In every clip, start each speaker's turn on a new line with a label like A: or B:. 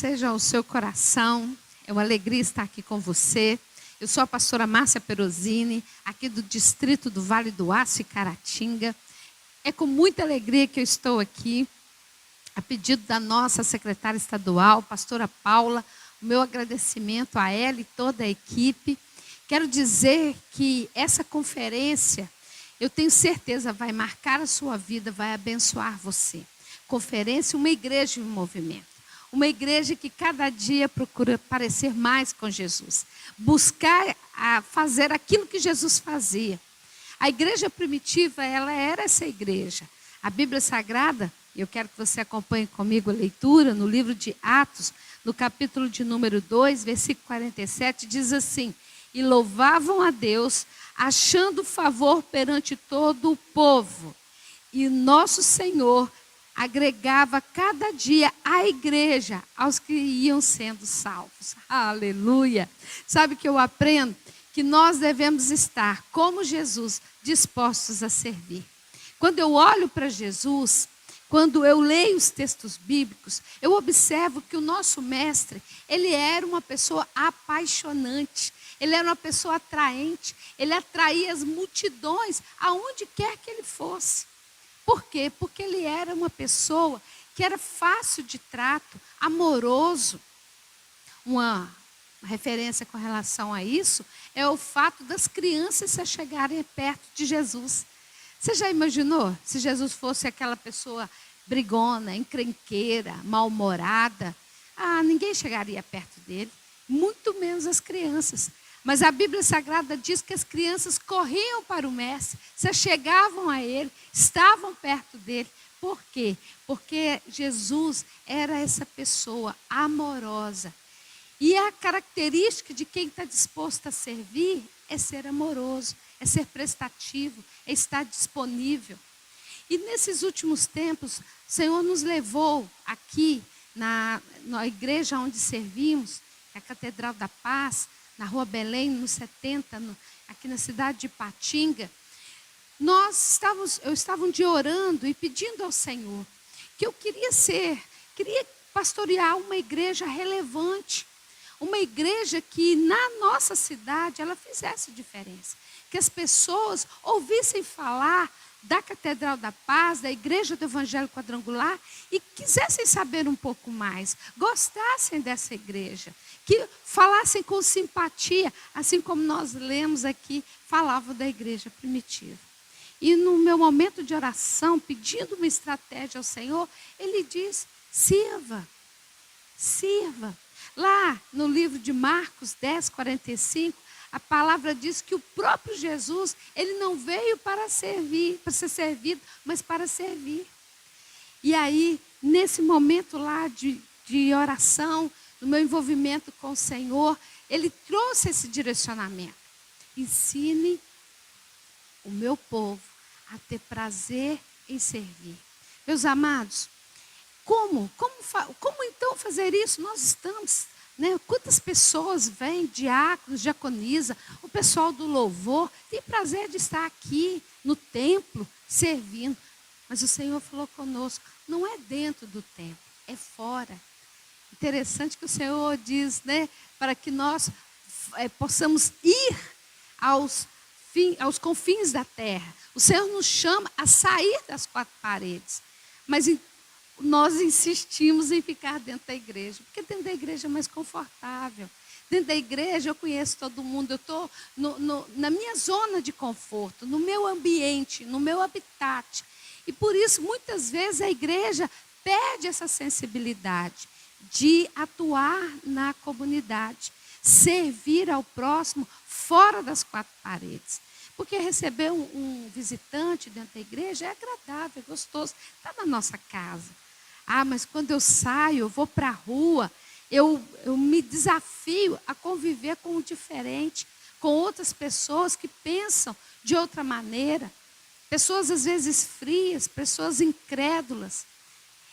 A: seja o seu coração. É uma alegria estar aqui com você. Eu sou a pastora Márcia Perosini, aqui do distrito do Vale do Aço e Caratinga. É com muita alegria que eu estou aqui, a pedido da nossa secretária estadual, pastora Paula. O meu agradecimento a ela e toda a equipe. Quero dizer que essa conferência, eu tenho certeza, vai marcar a sua vida, vai abençoar você. Conferência, uma igreja em movimento. Uma igreja que cada dia procura parecer mais com Jesus. Buscar fazer aquilo que Jesus fazia. A igreja primitiva, ela era essa igreja. A Bíblia Sagrada, eu quero que você acompanhe comigo a leitura no livro de Atos, no capítulo de número 2, versículo 47, diz assim: e louvavam a Deus, achando favor perante todo o povo. E nosso Senhor agregava cada dia à igreja aos que iam sendo salvos. Aleluia! Sabe o que eu aprendo? Que nós devemos estar, como Jesus, dispostos a servir. Quando eu olho para Jesus, quando eu leio os textos bíblicos, eu observo que o nosso mestre, ele era uma pessoa apaixonante, ele era uma pessoa atraente, ele atraía as multidões aonde quer que ele fosse. Por quê? Porque ele era uma pessoa que era fácil de trato, amoroso. Uma referência com relação a isso é o fato das crianças se chegarem perto de Jesus. Você já imaginou se Jesus fosse aquela pessoa brigona, encrenqueira, mal-humorada? Ninguém chegaria perto dele, muito menos as crianças. Mas a Bíblia Sagrada diz que as crianças corriam para o mestre, se chegavam a ele, estavam perto dele. Por quê? Porque Jesus era essa pessoa amorosa. E a característica de quem está disposto a servir é ser amoroso, é ser prestativo, é estar disponível. E nesses últimos tempos, o Senhor nos levou aqui na igreja onde servimos, a Catedral da Paz, na Rua Belém, no 70, aqui na cidade de Ipatinga. Eu estava um dia orando e pedindo ao Senhor que eu queria pastorear uma igreja relevante, uma igreja que na nossa cidade ela fizesse diferença, que as pessoas ouvissem falar da Catedral da Paz, da Igreja do Evangelho Quadrangular e quisessem saber um pouco mais, gostassem dessa igreja, que falassem com simpatia, assim como nós lemos aqui, falavam da igreja primitiva. E no meu momento de oração, pedindo uma estratégia ao Senhor, ele diz: sirva. Lá no livro de Marcos 10, 45, a palavra diz que o próprio Jesus, ele não veio para servir, para ser servido, mas para servir. E aí, nesse momento lá de oração, no meu envolvimento com o Senhor, ele trouxe esse direcionamento. Ensine o meu povo a ter prazer em servir. Meus amados, como então fazer isso? Nós estamos, quantas pessoas vêm, diáconos, diaconisa, o pessoal do louvor, tem prazer de estar aqui no templo, servindo. Mas o Senhor falou conosco, não é dentro do templo, é fora. Interessante que o Senhor diz, para que nós possamos ir aos confins da terra. O Senhor nos chama a sair das quatro paredes. Mas nós insistimos em ficar dentro da igreja, porque dentro da igreja é mais confortável. Dentro da igreja eu conheço todo mundo, eu estou na minha zona de conforto, no meu ambiente, no meu habitat. E por isso, muitas vezes, a igreja perde essa sensibilidade de atuar na comunidade, servir ao próximo fora das quatro paredes. Porque receber um visitante dentro da igreja é agradável, é gostoso, está na nossa casa. Mas quando eu saio, eu vou para a rua, eu me desafio a conviver com o diferente, com outras pessoas que pensam de outra maneira, pessoas às vezes frias, pessoas incrédulas.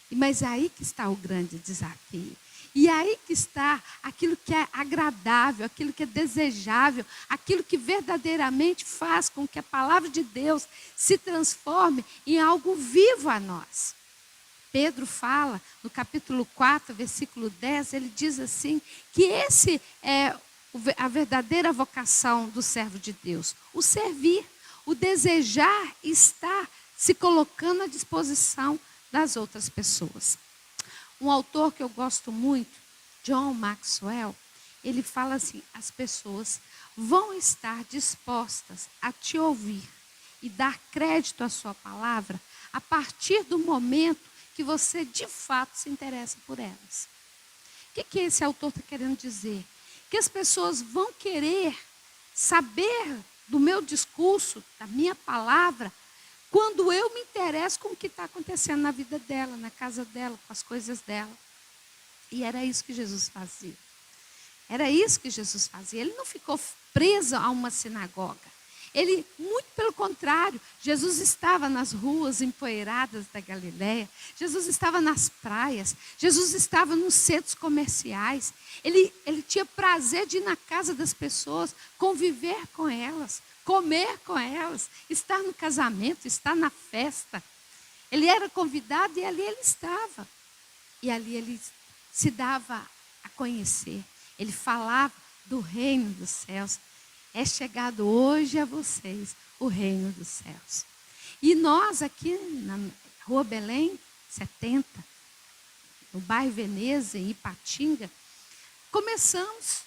A: Mas aí que está o grande desafio. E aí que está aquilo que é agradável, aquilo que é desejável, aquilo que verdadeiramente faz com que a palavra de Deus se transforme em algo vivo a nós. Pedro fala, no capítulo 4, versículo 10, ele diz assim, que esse é a verdadeira vocação do servo de Deus. O servir, o desejar estar se colocando à disposição das outras pessoas. Um autor que eu gosto muito, John Maxwell, ele fala assim, as pessoas vão estar dispostas a te ouvir e dar crédito à sua palavra a partir do momento que você de fato se interessa por elas. O que esse autor está querendo dizer? Que as pessoas vão querer saber do meu discurso, da minha palavra, quando eu me interesso com o que está acontecendo na vida dela, na casa dela, com as coisas dela. E era isso que Jesus fazia. Era isso que Jesus fazia. Ele não ficou preso a uma sinagoga. Ele, muito pelo contrário, Jesus estava nas ruas empoeiradas da Galileia, Jesus estava nas praias, Jesus estava nos centros comerciais. Ele tinha prazer de ir na casa das pessoas, conviver com elas, comer com elas, estar no casamento, estar na festa. Ele era convidado e ali ele estava. E ali ele se dava a conhecer. Ele falava do reino dos céus. É chegado hoje a vocês o reino dos céus. E nós aqui na Rua Belém, 70, no bairro Veneza, em Ipatinga, começamos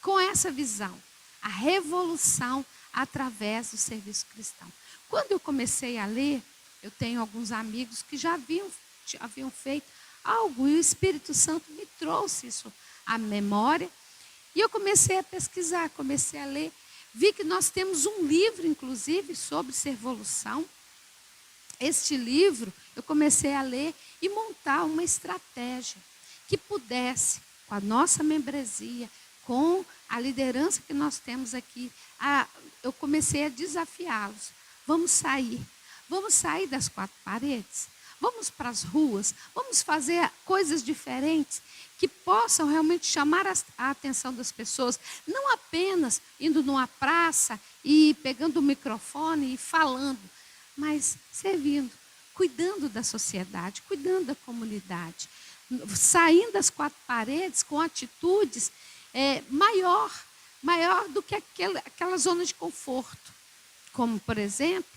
A: com essa visão, a revolução através do serviço cristão. Quando eu comecei a ler, eu tenho alguns amigos que já haviam feito algo e o Espírito Santo me trouxe isso à memória. E eu comecei a pesquisar, comecei a ler. Vi que nós temos um livro, inclusive, sobre servolução. Este livro, eu comecei a ler e montar uma estratégia que pudesse, com a nossa membresia, com a liderança que nós temos aqui, eu comecei a desafiá-los. Vamos sair das quatro paredes, vamos para as ruas, vamos fazer coisas diferentes que possam realmente chamar a atenção das pessoas, não apenas indo numa praça e pegando o microfone e falando, mas servindo, cuidando da sociedade, cuidando da comunidade, saindo das quatro paredes com atitudes maior do que aquela zona de conforto. Como, por exemplo,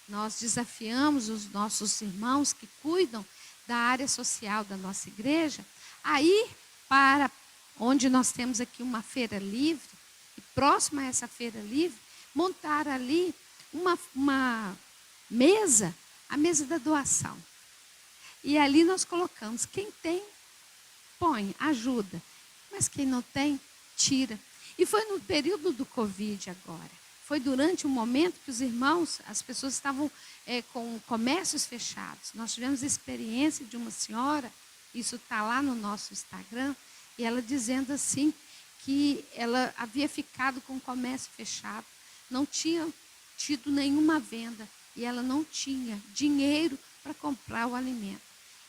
A: nós desafiamos os nossos irmãos que cuidam da área social da nossa igreja a ir para onde nós temos aqui uma feira livre, e próximo a essa feira livre, montar ali uma mesa, a mesa da doação. E ali nós colocamos, quem tem, põe, ajuda. Mas quem não tem, tira. E foi no período do Covid agora. Foi durante um momento que os irmãos, as pessoas estavam com comércios fechados. Nós tivemos a experiência de uma senhora, isso está lá no nosso Instagram, e ela dizendo assim, que ela havia ficado com o comércio fechado, não tinha tido nenhuma venda, e ela não tinha dinheiro para comprar o alimento.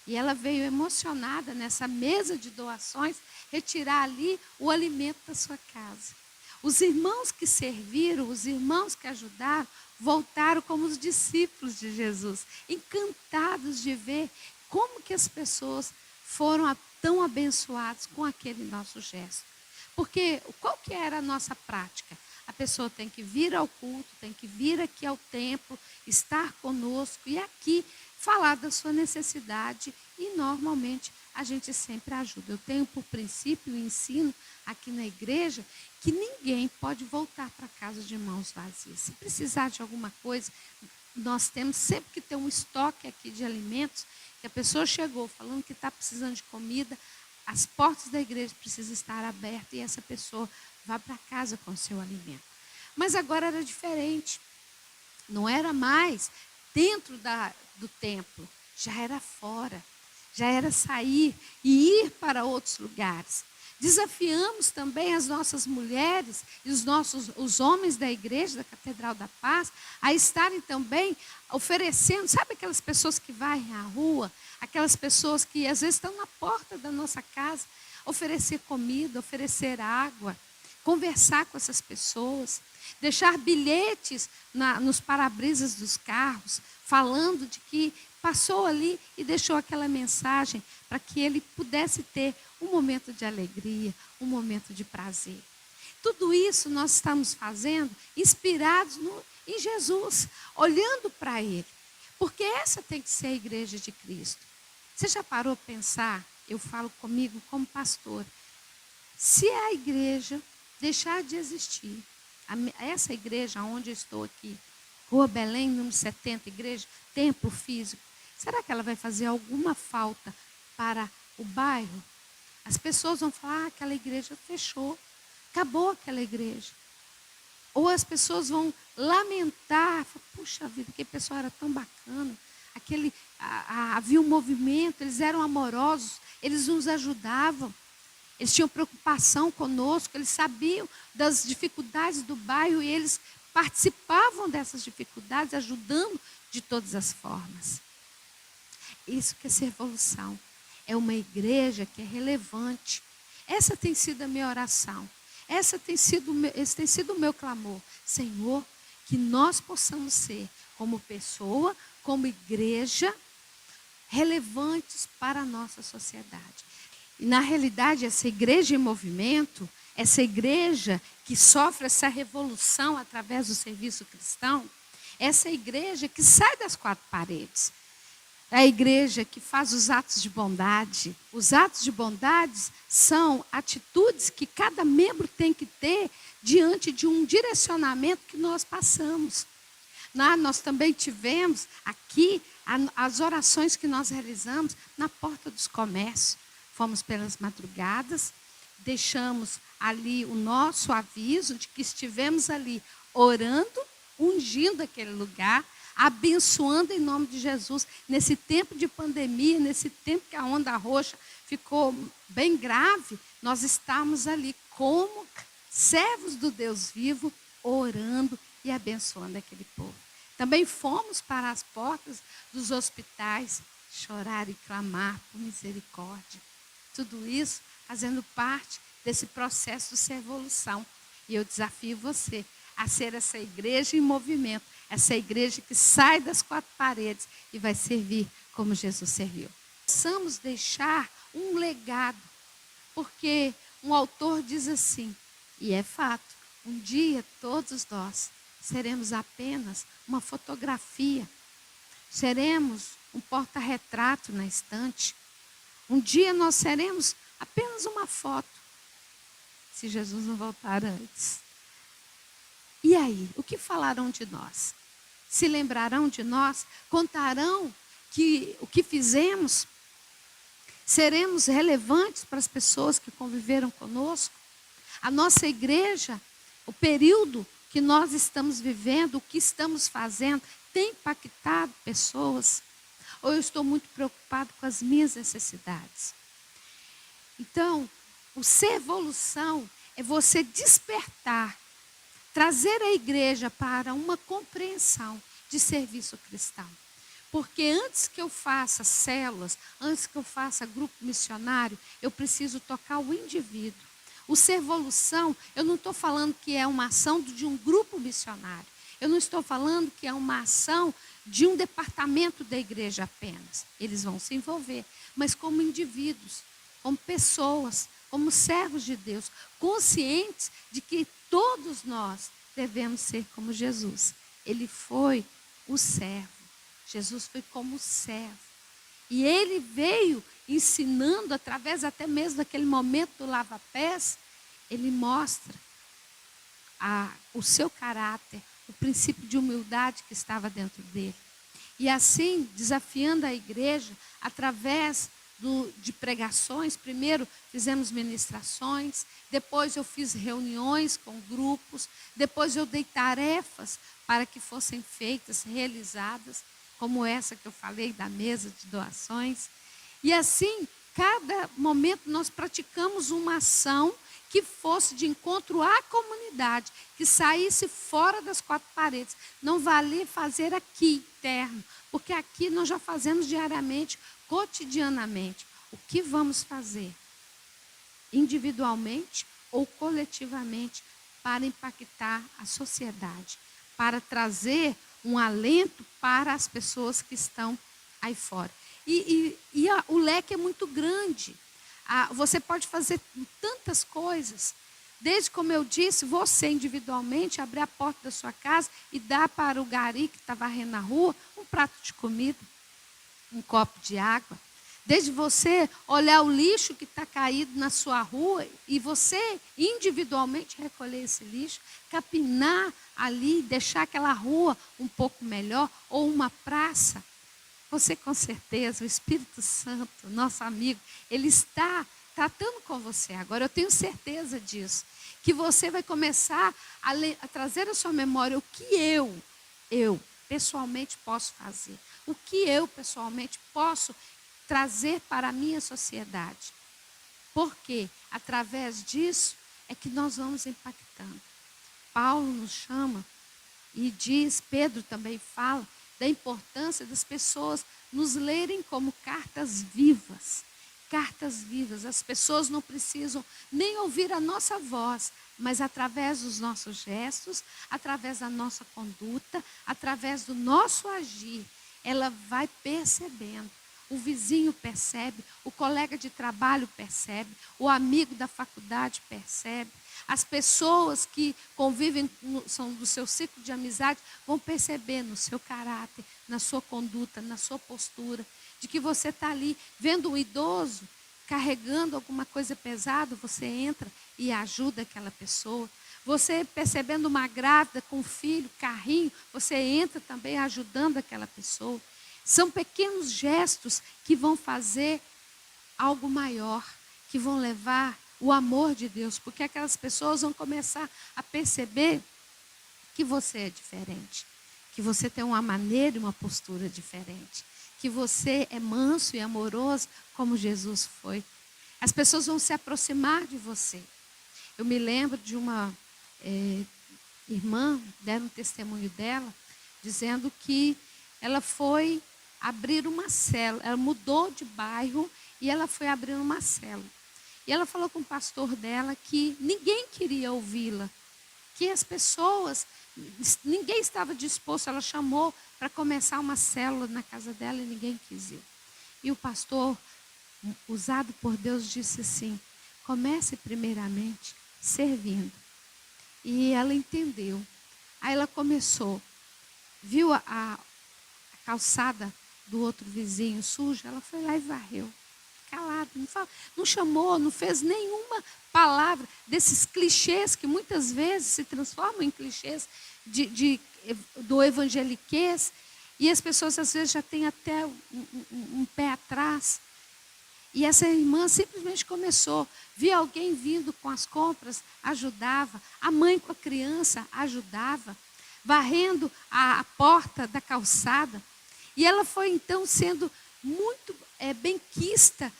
A: E ela veio emocionada nessa mesa de doações, retirar ali o alimento da sua casa. Os irmãos que serviram, os irmãos que ajudaram, voltaram como os discípulos de Jesus, encantados de ver como que as pessoas foram tão abençoadas com aquele nosso gesto. Porque qual que era a nossa prática? A pessoa tem que vir ao culto, tem que vir aqui ao templo, estar conosco e aqui falar da sua necessidade e normalmente a gente sempre ajuda. Eu tenho por princípio e ensino aqui na igreja que ninguém pode voltar para casa de mãos vazias. Se precisar de alguma coisa, nós temos sempre que ter um estoque aqui de alimentos, que a pessoa chegou falando que está precisando de comida, as portas da igreja precisam estar abertas e essa pessoa vai para casa com o seu alimento. Mas agora era diferente. Não era mais dentro do templo, já era fora, já era sair e ir para outros lugares. Desafiamos também as nossas mulheres e os homens da igreja, da Catedral da Paz, a estarem também oferecendo, sabe aquelas pessoas que varrem a rua, aquelas pessoas que às vezes estão na porta da nossa casa, oferecer comida, oferecer água, conversar com essas pessoas, deixar bilhetes nos para-brisas dos carros, falando de que passou ali e deixou aquela mensagem para que ele pudesse ter um momento de alegria, um momento de prazer. Tudo isso nós estamos fazendo inspirados em Jesus, olhando para Ele. Porque essa tem que ser a igreja de Cristo. Você já parou para pensar? Eu falo comigo como pastor. Se a igreja deixar de existir, essa igreja onde eu estou aqui, Rua Belém, número 70, igreja, templo físico, será que ela vai fazer alguma falta para o bairro? As pessoas vão falar, aquela igreja fechou, acabou aquela igreja. Ou as pessoas vão lamentar, puxa vida, aquele pessoal era tão bacana, havia um movimento, eles eram amorosos, eles nos ajudavam, eles tinham preocupação conosco, eles sabiam das dificuldades do bairro e eles participavam dessas dificuldades, ajudando de todas as formas. Isso que é ser evolução. É uma igreja que é relevante. Essa tem sido a minha oração. Esse tem sido o meu clamor. Senhor, que nós possamos ser, como pessoa, como igreja, relevantes para a nossa sociedade. E, na realidade, essa igreja em movimento, essa igreja que sofre essa revolução através do serviço cristão, essa igreja que sai das quatro paredes. É a igreja que faz os atos de bondade. Os atos de bondade são atitudes que cada membro tem que ter diante de um direcionamento que nós passamos. Nós também tivemos aqui as orações que nós realizamos na porta dos comércios. Fomos pelas madrugadas, deixamos ali o nosso aviso de que estivemos ali orando, ungindo aquele lugar, abençoando em nome de Jesus. Nesse tempo de pandemia, nesse tempo que a onda roxa ficou bem grave, nós estávamos ali como servos do Deus vivo, orando e abençoando aquele povo. Também fomos para as portas dos hospitais, chorar e clamar por misericórdia. Tudo isso fazendo parte desse processo de evolução. E eu desafio você a ser essa igreja em movimento, essa igreja que sai das quatro paredes e vai servir como Jesus serviu. Possamos deixar um legado, porque um autor diz assim, e é fato, um dia todos nós seremos apenas uma fotografia, seremos um porta-retrato na estante. Um dia nós seremos apenas uma foto, se Jesus não voltar antes. E aí, o que falarão de nós? Se lembrarão de nós? Contarão o que fizemos? Seremos relevantes para as pessoas que conviveram conosco? A nossa igreja, o período que nós estamos vivendo, o que estamos fazendo, tem impactado pessoas? Ou eu estou muito preocupado com as minhas necessidades? Então, o ser evolução é você despertar, trazer a igreja para uma compreensão de serviço cristão. Porque antes que eu faça células, antes que eu faça grupo missionário, eu preciso tocar o indivíduo. O ser evolução, eu não estou falando que é uma ação de um grupo missionário. Eu não estou falando que é uma ação de um departamento da igreja apenas. Eles vão se envolver, mas como indivíduos, como pessoas, como servos de Deus, conscientes de que todos nós devemos ser como Jesus. Ele foi o servo. Jesus foi como servo. E ele veio ensinando, através até mesmo daquele momento do lava-pés, ele mostra o seu caráter, o princípio de humildade que estava dentro dele. E assim, desafiando a igreja, através de pregações, primeiro fizemos ministrações, depois eu fiz reuniões com grupos, depois eu dei tarefas para que fossem feitas, realizadas, como essa que eu falei da mesa de doações. E assim, cada momento nós praticamos uma ação que fosse de encontro à comunidade, que saísse fora das quatro paredes. Não valia fazer aqui, interno, porque aqui nós já fazemos diariamente, cotidianamente. O que vamos fazer? Individualmente ou coletivamente para impactar a sociedade, para trazer um alento para as pessoas que estão aí fora. O leque é muito grande. Você pode fazer tantas coisas. Desde, como eu disse, você individualmente abrir a porta da sua casa e dar para o gari que está varrendo na rua um prato de comida, um copo de água. Desde você olhar o lixo que está caído na sua rua e você individualmente recolher esse lixo, capinar ali, deixar aquela rua um pouco melhor, ou uma praça. Você, com certeza, o Espírito Santo, nosso amigo, ele está tratando com você agora. Eu tenho certeza disso. Que você vai começar a trazer à sua memória o que eu pessoalmente posso fazer. O que eu pessoalmente posso trazer para a minha sociedade. Porque através disso é que nós vamos impactando. Paulo nos chama e diz, Pedro também fala, da importância das pessoas nos lerem como cartas vivas. Cartas vivas. As pessoas não precisam nem ouvir a nossa voz, mas através dos nossos gestos, através da nossa conduta, através do nosso agir, ela vai percebendo. O vizinho percebe, o colega de trabalho percebe, o amigo da faculdade percebe. As pessoas que convivem, são do seu ciclo de amizade, vão perceber no seu caráter, na sua conduta, na sua postura, de que você está ali vendo um idoso carregando alguma coisa pesada, você entra e ajuda aquela pessoa. Você percebendo uma grávida com um filho, carrinho, você entra também ajudando aquela pessoa. São pequenos gestos que vão fazer algo maior, que vão levar o amor de Deus, porque aquelas pessoas vão começar a perceber que você é diferente, que você tem uma maneira e uma postura diferente, que você é manso e amoroso como Jesus foi. As pessoas vão se aproximar de você. Eu me lembro de uma irmã, deram um testemunho dela, dizendo que ela foi abrir uma célula, ela mudou de bairro e ela foi abrir uma célula. E ela falou com o pastor dela que ninguém queria ouvi-la, que as pessoas, ninguém estava disposto, ela chamou para começar uma célula na casa dela e ninguém quis ir. E o pastor, usado por Deus, disse assim, comece primeiramente servindo. E ela entendeu. Aí ela começou, viu a calçada do outro vizinho suja, ela foi lá e varreu. Calado, não chamou, não fez nenhuma palavra desses clichês que muitas vezes se transformam em clichês do evangeliquez, e as pessoas às vezes já têm até um pé atrás. E essa irmã simplesmente começou, via alguém vindo com as compras, ajudava, a mãe com a criança ajudava, varrendo a porta da calçada. E ela foi então sendo muito benquista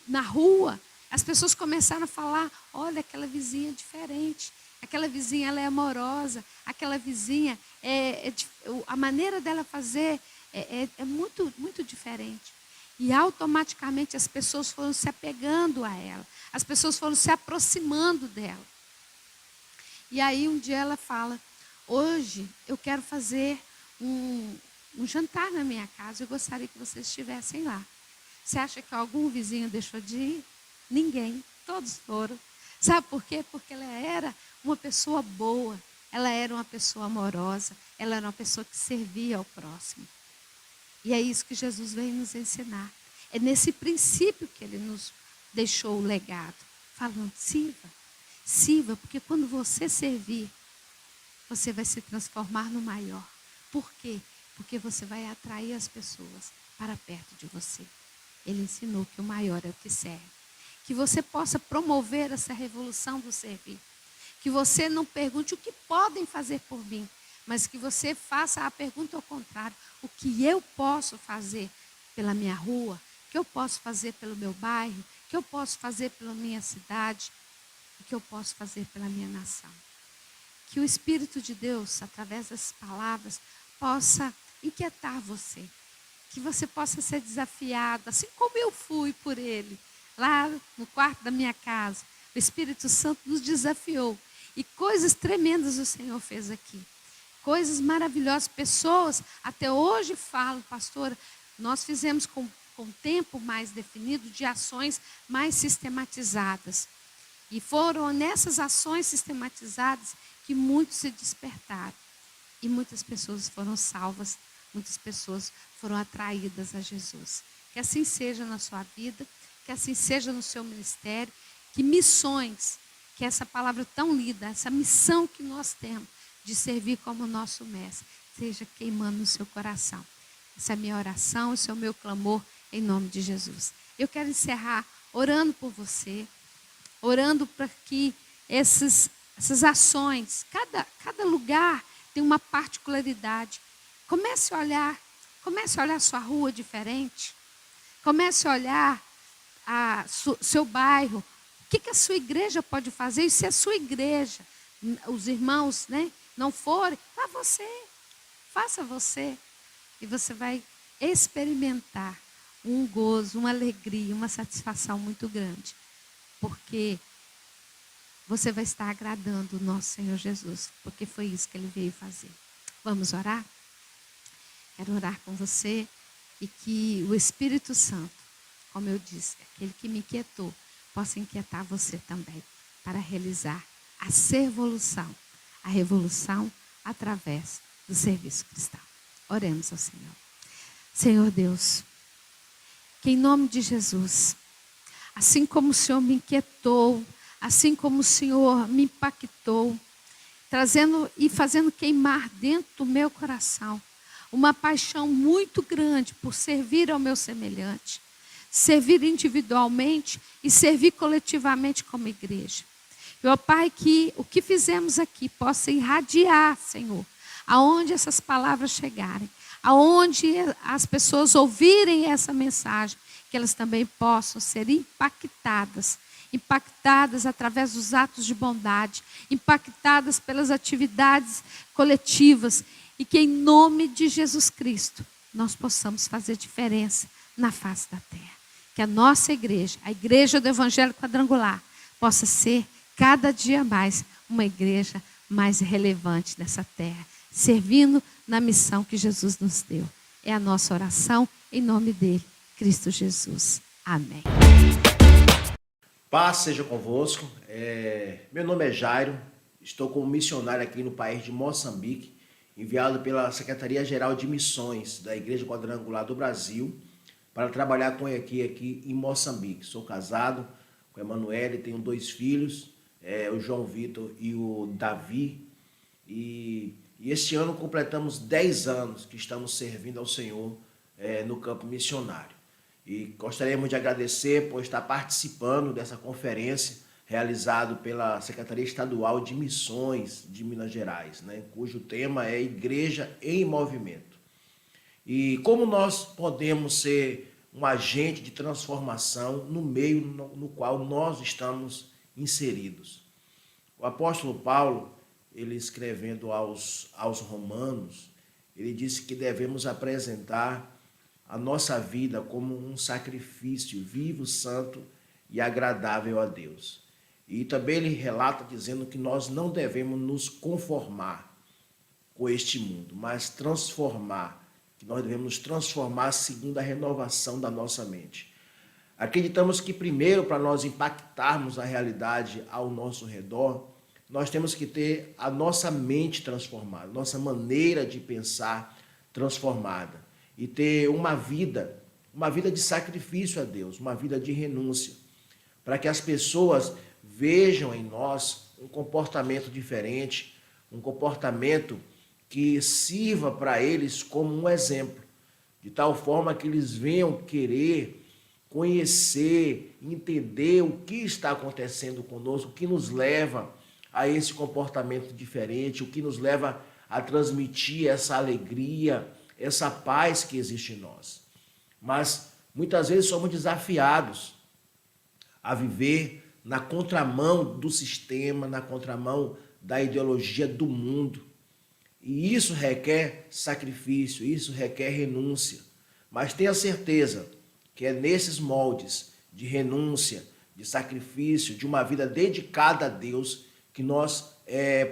A: na rua. As pessoas começaram a falar, olha, aquela vizinha é diferente, aquela vizinha ela é amorosa, aquela vizinha, a maneira dela fazer é muito, muito diferente. E automaticamente as pessoas foram se apegando a ela, as pessoas foram se aproximando dela. E aí um dia ela fala, hoje eu quero fazer um jantar na minha casa, eu gostaria que vocês estivessem lá. Você acha que algum vizinho deixou de ir? Ninguém, todos foram. Sabe por quê? Porque ela era uma pessoa boa, ela era uma pessoa amorosa, ela era uma pessoa que servia ao próximo. E é isso que Jesus veio nos ensinar. É nesse princípio que ele nos deixou o legado. Falando, sirva, porque quando você servir, você vai se transformar no maior. Por quê? Porque você vai atrair as pessoas para perto de você. Ele ensinou que o maior é o que serve. Que você possa promover essa revolução do servir. Que você não pergunte o que podem fazer por mim, mas que você faça a pergunta ao contrário. O que eu posso fazer pela minha rua? O que eu posso fazer pelo meu bairro? O que eu posso fazer pela minha cidade? O que eu posso fazer pela minha nação? Que o Espírito de Deus, através dessas palavras, possa inquietar você. Que você possa ser desafiado, assim como eu fui por ele, lá no quarto da minha casa. O Espírito Santo nos desafiou. E coisas tremendas o Senhor fez aqui. Coisas maravilhosas. Pessoas até hoje falam, pastora, nós fizemos com tempo mais definido de ações mais sistematizadas. E foram nessas ações sistematizadas que muitos se despertaram. E muitas pessoas foram salvas, muitas pessoas foram atraídas a Jesus. Que assim seja na sua vida, que assim seja no seu ministério, que missões, que essa palavra tão lida, essa missão que nós temos de servir como nosso mestre, seja queimando no seu coração. Essa é a minha oração, esse é o meu clamor em nome de Jesus. Eu quero encerrar orando por você, orando para que essas ações, cada lugar tem uma particularidade. Comece a olhar a sua rua diferente. Comece a olhar seu bairro. O que a sua igreja pode fazer? E se a sua igreja, os irmãos, né, não forem, faça você. E você vai experimentar um gozo, uma alegria, uma satisfação muito grande. Porque você vai estar agradando o nosso Senhor Jesus. Porque foi isso que Ele veio fazer. Vamos orar? Quero orar com você e que o Espírito Santo, como eu disse, aquele que me inquietou, possa inquietar você também para realizar a servolução, a revolução através do serviço cristão. Oremos ao Senhor. Senhor Deus, que em nome de Jesus, assim como o Senhor me inquietou, assim como o Senhor me impactou, trazendo e fazendo queimar dentro do meu coração uma paixão muito grande por servir ao meu semelhante, servir individualmente e servir coletivamente como igreja. Meu Pai, que o que fizemos aqui possa irradiar, Senhor, aonde essas palavras chegarem, aonde as pessoas ouvirem essa mensagem, que elas também possam ser impactadas através dos atos de bondade, impactadas pelas atividades coletivas, e que em nome de Jesus Cristo nós possamos fazer diferença na face da terra. Que a nossa igreja, a igreja do Evangelho Quadrangular, possa ser cada dia mais uma igreja mais relevante nessa terra, servindo na missão que Jesus nos deu. É a nossa oração em nome dele, Cristo Jesus. Amém.
B: Paz seja convosco. Meu nome é Jairo, estou como missionário aqui no país de Moçambique, enviado pela Secretaria-Geral de Missões da Igreja Quadrangular do Brasil para trabalhar com aqui em Moçambique. Sou casado com a Emanuele, tenho 2 filhos, o João Vitor e o Davi. E este ano completamos 10 anos que estamos servindo ao Senhor no campo missionário. E gostaríamos de agradecer por estar participando dessa conferência realizada pela Secretaria Estadual de Missões de Minas Gerais, né, cujo tema é Igreja em Movimento. E como nós podemos ser um agente de transformação no meio no qual nós estamos inseridos. O apóstolo Paulo, ele escrevendo aos Romanos, ele disse que devemos apresentar a nossa vida como um sacrifício vivo, santo e agradável a Deus. E também ele relata dizendo que nós não devemos nos conformar com este mundo, mas transformar, que nós devemos nos transformar segundo a renovação da nossa mente. Acreditamos que primeiro, para nós impactarmos a realidade ao nosso redor, nós temos que ter a nossa mente transformada, nossa maneira de pensar transformada e ter uma vida de sacrifício a Deus, uma vida de renúncia, para que as pessoas vejam em nós um comportamento diferente, um comportamento que sirva para eles como um exemplo, de tal forma que eles venham querer conhecer, entender o que está acontecendo conosco, o que nos leva a esse comportamento diferente, o que nos leva a transmitir essa alegria, essa paz que existe em nós. Mas muitas vezes somos desafiados a viver na contramão do sistema, na contramão da ideologia do mundo. E isso requer sacrifício, isso requer renúncia. Mas tenha certeza que é nesses moldes de renúncia, de sacrifício, de uma vida dedicada a Deus, que nós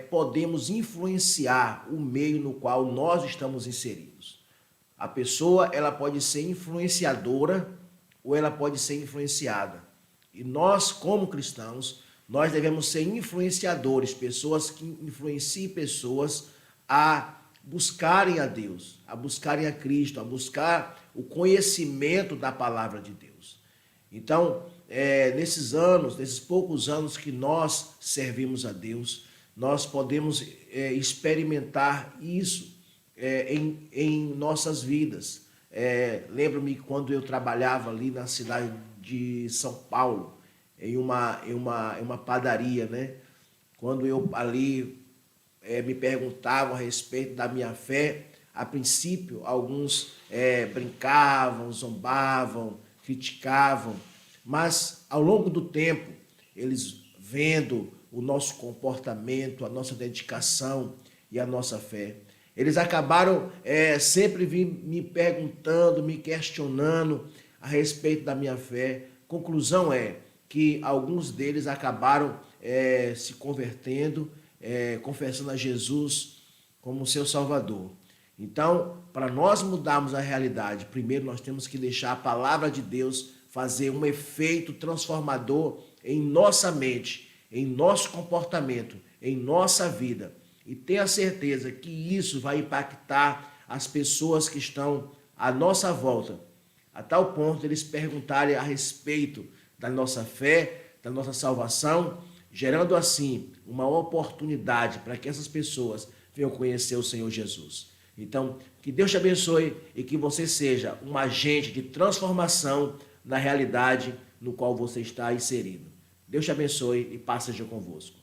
B: podemos influenciar o meio no qual nós estamos inseridos. A pessoa, ela pode ser influenciadora ou ela pode ser influenciada. E nós, como cristãos, nós devemos ser influenciadores, pessoas que influenciem pessoas a buscarem a Deus, a buscarem a Cristo, a buscar o conhecimento da palavra de Deus. Então, nesses poucos anos que nós servimos a Deus, nós podemos experimentar isso em nossas vidas. Lembro-me quando eu trabalhava ali na cidade de São Paulo, em uma padaria, né? Quando eu ali me perguntavam a respeito da minha fé, a princípio alguns brincavam, zombavam, criticavam, mas ao longo do tempo, eles vendo o nosso comportamento, a nossa dedicação e a nossa fé, eles acabaram sempre me perguntando, me questionando a respeito da minha fé. Conclusão é que alguns deles acabaram se convertendo, confessando a Jesus como seu Salvador. Então, para nós mudarmos a realidade, primeiro nós temos que deixar a palavra de Deus fazer um efeito transformador em nossa mente, em nosso comportamento, em nossa vida. E tenha certeza que isso vai impactar as pessoas que estão à nossa volta, a tal ponto de eles perguntarem a respeito da nossa fé, da nossa salvação, gerando assim uma oportunidade para que essas pessoas venham conhecer o Senhor Jesus. Então, que Deus te abençoe e que você seja um agente de transformação na realidade no qual você está inserido. Deus te abençoe e paz seja convosco.